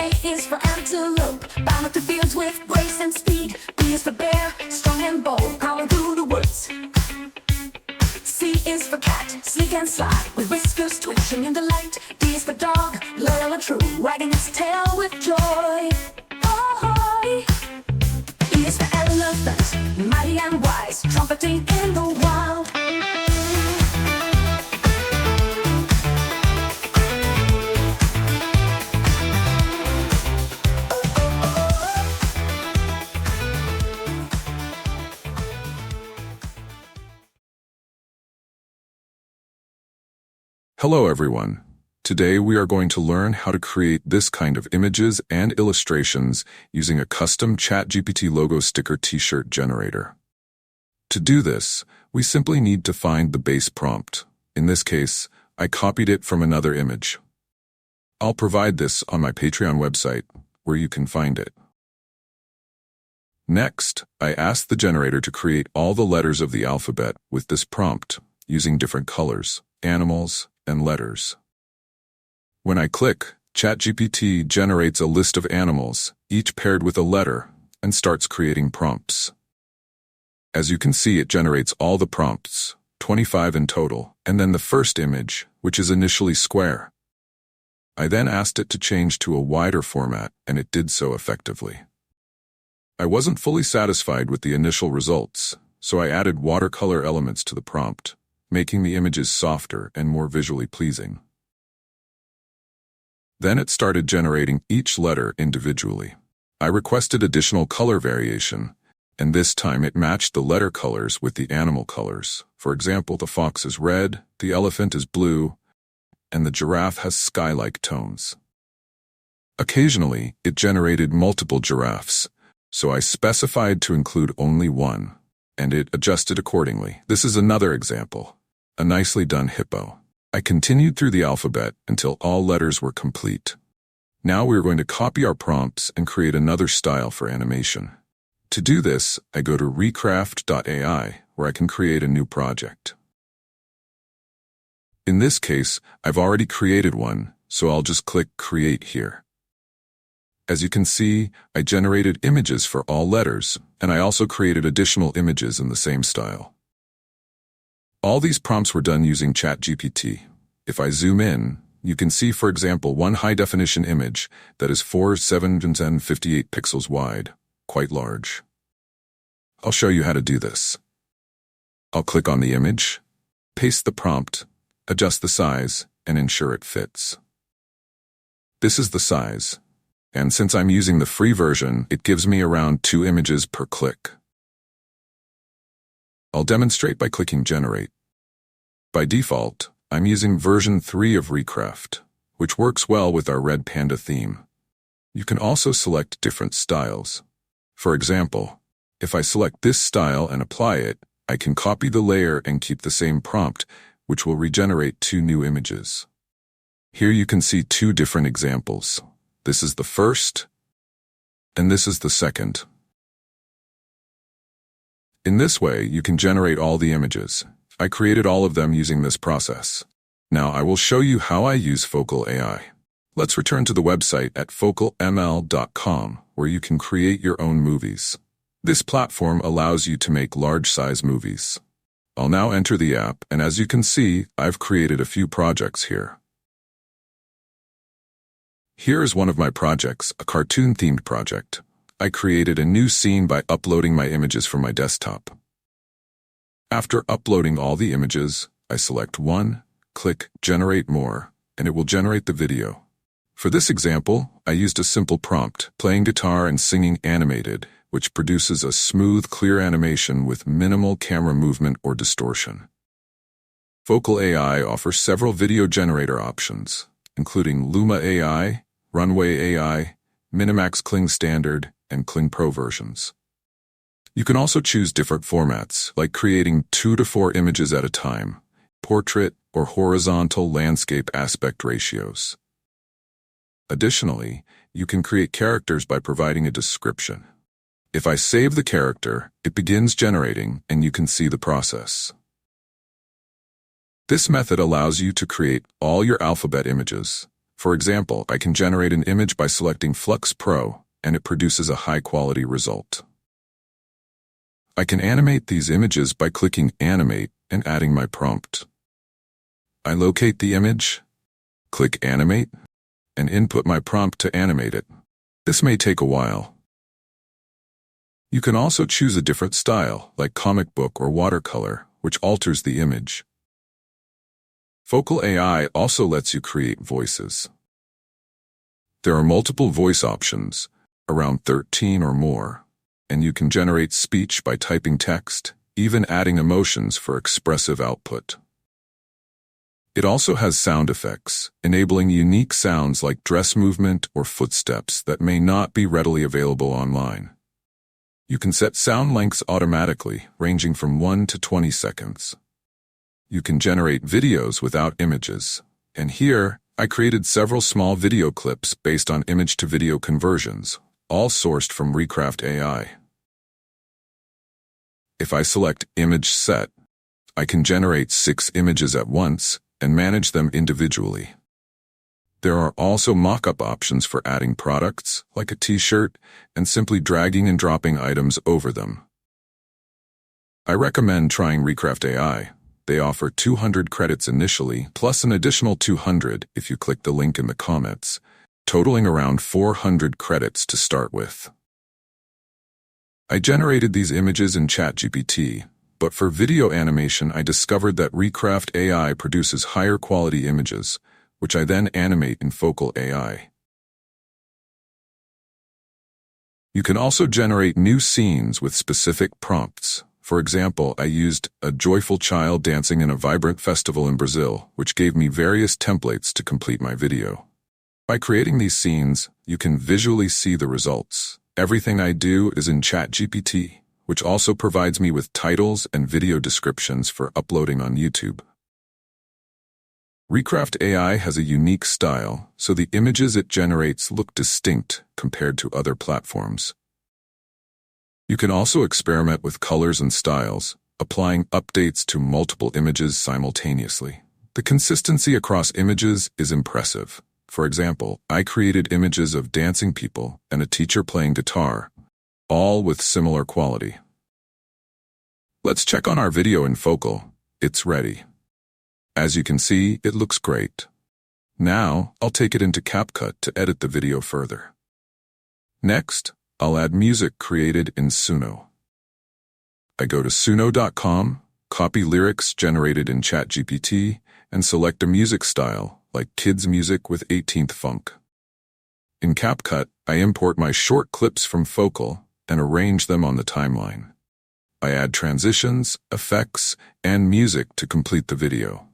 A is for antelope, bound up the fields with grace and speed. B is for bear, strong and bold, prowling through the woods. C is for cat, sleek and sly, with whiskers twitching in delight. D is for dog, loyal and true, wagging its tail with joy. Oh, E is for elephant, mighty and wise, trumpeting in the wild. Hello everyone. Today we are going to learn how to create this kind of images and illustrations using a custom ChatGPT logo sticker t-shirt generator. To do this, we simply need to find the base prompt. In this case, I copied it from another image. I'll provide this on my Patreon website, where you can find it. Next, I asked the generator to create all the letters of the alphabet with this prompt, using different colors, animals, and letters. When I click, ChatGPT generates a list of animals, each paired with a letter, and starts creating prompts. As you can see, it generates all the prompts, 25 in total, and then the first image, which is initially square. I then asked it to change to a wider format, and it did so effectively. I wasn't fully satisfied with the initial results, so I added watercolor elements to the prompt, making the images softer and more visually pleasing. Then it started generating each letter individually. I requested additional color variation, and this time it matched the letter colors with the animal colors. For example, the fox is red, the elephant is blue, and the giraffe has sky-like tones. Occasionally, it generated multiple giraffes, so I specified to include only one, and it adjusted accordingly. This is another example. A nicely done hippo. I continued through the alphabet until all letters were complete. Now we're going to copy our prompts and create another style for animation. To do this, I go to Recraft AI, where I can create a new project. In this case, I've already created one, so I'll just click Create here. As you can see, I generated images for all letters, and I also created additional images in the same style. All these prompts were done using ChatGPT. If I zoom in, you can see, for example, one high-definition image that is 4,758 pixels wide, quite large. I'll show you how to do this. I'll click on the image, paste the prompt, adjust the size, and ensure it fits. This is the size, and since I'm using the free version, it gives me around 2 images per click. I'll demonstrate by clicking Generate. By default, I'm using version 3 of Recraft, which works well with our red panda theme. You can also select different styles. For example, if I select this style and apply it, I can copy the layer and keep the same prompt, which will regenerate 2 new images. Here you can see 2 different examples. This is the first, and this is the second. In this way, you can generate all the images. I created all of them using this process. Now I will show you how I use Focalml AI. Let's return to the website at Focalml.com, where you can create your own movies. This platform allows you to make large-size movies. I'll now enter the app, and as you can see, I've created a few projects here. Here is one of my projects, a cartoon-themed project. I created a new scene by uploading my images from my desktop. After uploading all the images, I select one, click Generate More, and it will generate the video. For this example, I used a simple prompt, playing guitar and singing animated, which produces a smooth, clear animation with minimal camera movement or distortion. Focalml AI offers several video generator options, including Luma AI, Runway AI, Minimax Kling Standard, and Kling Pro versions. You can also choose different formats, like creating 2 to 4 images at a time, portrait or horizontal landscape aspect ratios. Additionally, you can create characters by providing a description. If I save the character, it begins generating and you can see the process. This method allows you to create all your alphabet images. For example, I can generate an image by selecting Flux Pro, and it produces a high-quality result. I can animate these images by clicking Animate and adding my prompt. I locate the image, click Animate, and input my prompt to animate it. This may take a while. You can also choose a different style, like comic book or watercolor, which alters the image. Focalml AI also lets you create voices. There are multiple voice options, around 13 or more, and you can generate speech by typing text, even adding emotions for expressive output. It also has sound effects, enabling unique sounds like dress movement or footsteps that may not be readily available online. You can set sound lengths automatically, ranging from 1 to 20 seconds. You can generate videos without images, and here, I created several small video clips based on image-to-video conversions, all sourced from Recraft AI. If I select Image Set, I can generate 6 images at once and manage them individually. There are also mock-up options for adding products, like a t-shirt, and simply dragging and dropping items over them. I recommend trying Recraft AI. They offer 200 credits initially, plus an additional 200 if you click the link in the comments, totaling around 400 credits to start with. I generated these images in ChatGPT, but for video animation I discovered that Recraft AI produces higher quality images, which I then animate in Focalml AI. You can also generate new scenes with specific prompts. For example, I used a joyful child dancing in a vibrant festival in Brazil, which gave me various templates to complete my video. By creating these scenes, you can visually see the results. Everything I do is in ChatGPT, which also provides me with titles and video descriptions for uploading on YouTube. Recraft AI has a unique style, so the images it generates look distinct compared to other platforms. You can also experiment with colors and styles, applying updates to multiple images simultaneously. The consistency across images is impressive. For example, I created images of dancing people and a teacher playing guitar, all with similar quality. Let's check on our video in Focalml. It's ready. As you can see, it looks great. Now, I'll take it into CapCut to edit the video further. Next, I'll add music created in Suno. I go to suno.com, copy lyrics generated in ChatGPT, and select a music style, like kids music with 18th funk. In CapCut, I import my short clips from Focalml and arrange them on the timeline. I add transitions, effects, and music to complete the video.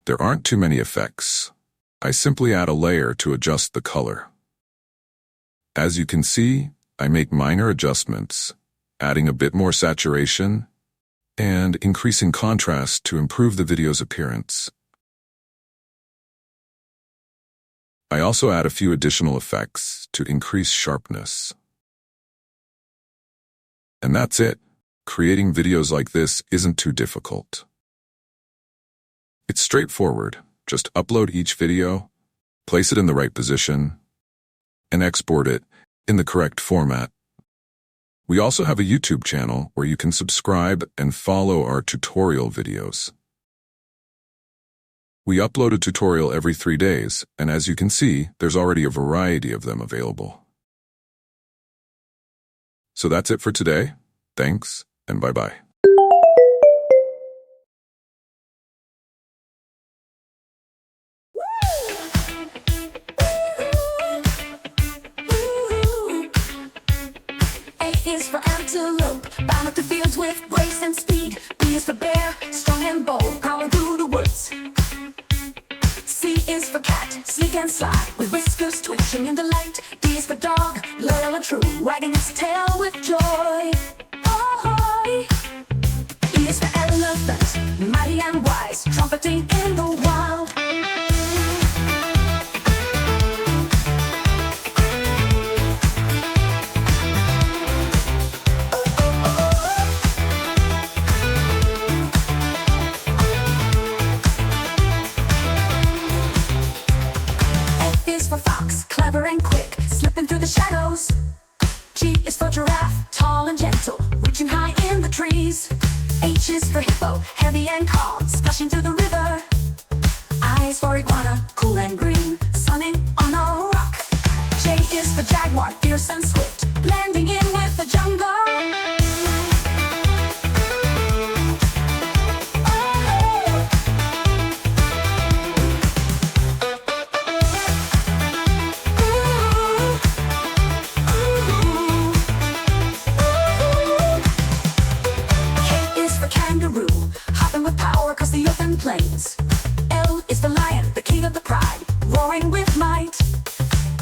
There aren't too many effects. I simply add a layer to adjust the color. As you can see, I make minor adjustments, adding a bit more saturation and increasing contrast to improve the video's appearance. I also add a few additional effects to increase sharpness. And that's it. Creating videos like this isn't too difficult. It's straightforward. Just upload each video, place it in the right position, and export it in the correct format. We also have a YouTube channel where you can subscribe and follow our tutorial videos. We upload a tutorial every 3 days, and as you can see, there's already a variety of them available. So that's it for today. Thanks, and bye-bye. Is for antelope, bound up the fields with grace and speed. B is for bear, strong and bold, prowling through the woods. C is for cat, sleek and sly, with whiskers twitching in delight. D is for dog, loyal and true, wagging its tail with joy. Oh, E is for elephant, mighty and wise, trumpeting in the wild. for fox, clever and quick, slipping through the shadows. G is for giraffe, tall and gentle, reaching high in the trees. H is for hippo, heavy and calm, splashing through the river. I is for iguana, cool and green, sunning on a rock. J is for jaguar, fierce and swift, blending in with the jungle. Kangaroo, hopping with power across the open plains. L is for lion, the king of the pride, roaring with might.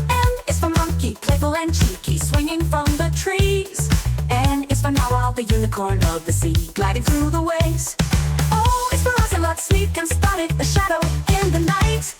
M is for monkey, playful and cheeky, swinging from the trees. N is for narwhal, the unicorn of the sea, gliding through the waves. O is for ocelot, sleek and spotted, a shadow in the night.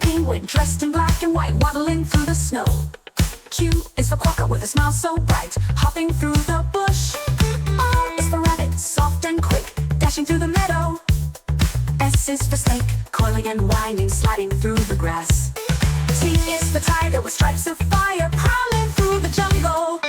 Penguin, dressed in black and white, waddling through the snow. Q is for quokka with a smile so bright, hopping through the bush. R is for rabbit, soft and quick, dashing through the meadow. S is for snake, coiling and winding, sliding through the grass. T is for tiger with stripes of fire, prowling through the jungle.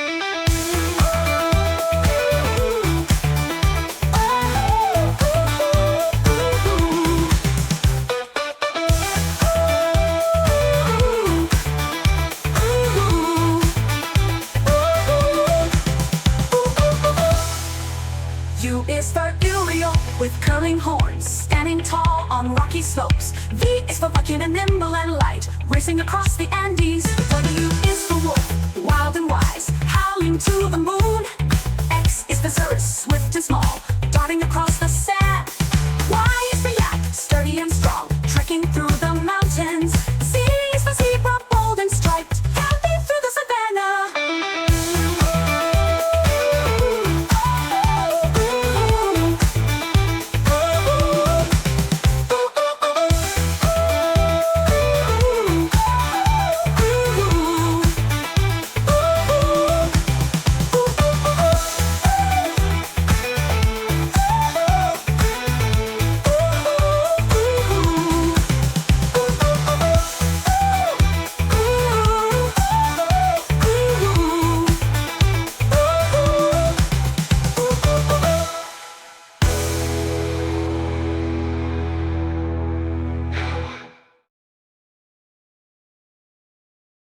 U is for Uriel, with curling horns, standing tall on rocky slopes. V is for bucket and nimble and light, racing across the Andes. W is for wolf, wild and wise, howling to the moon. X is for Cirrus, swift and small, darting across the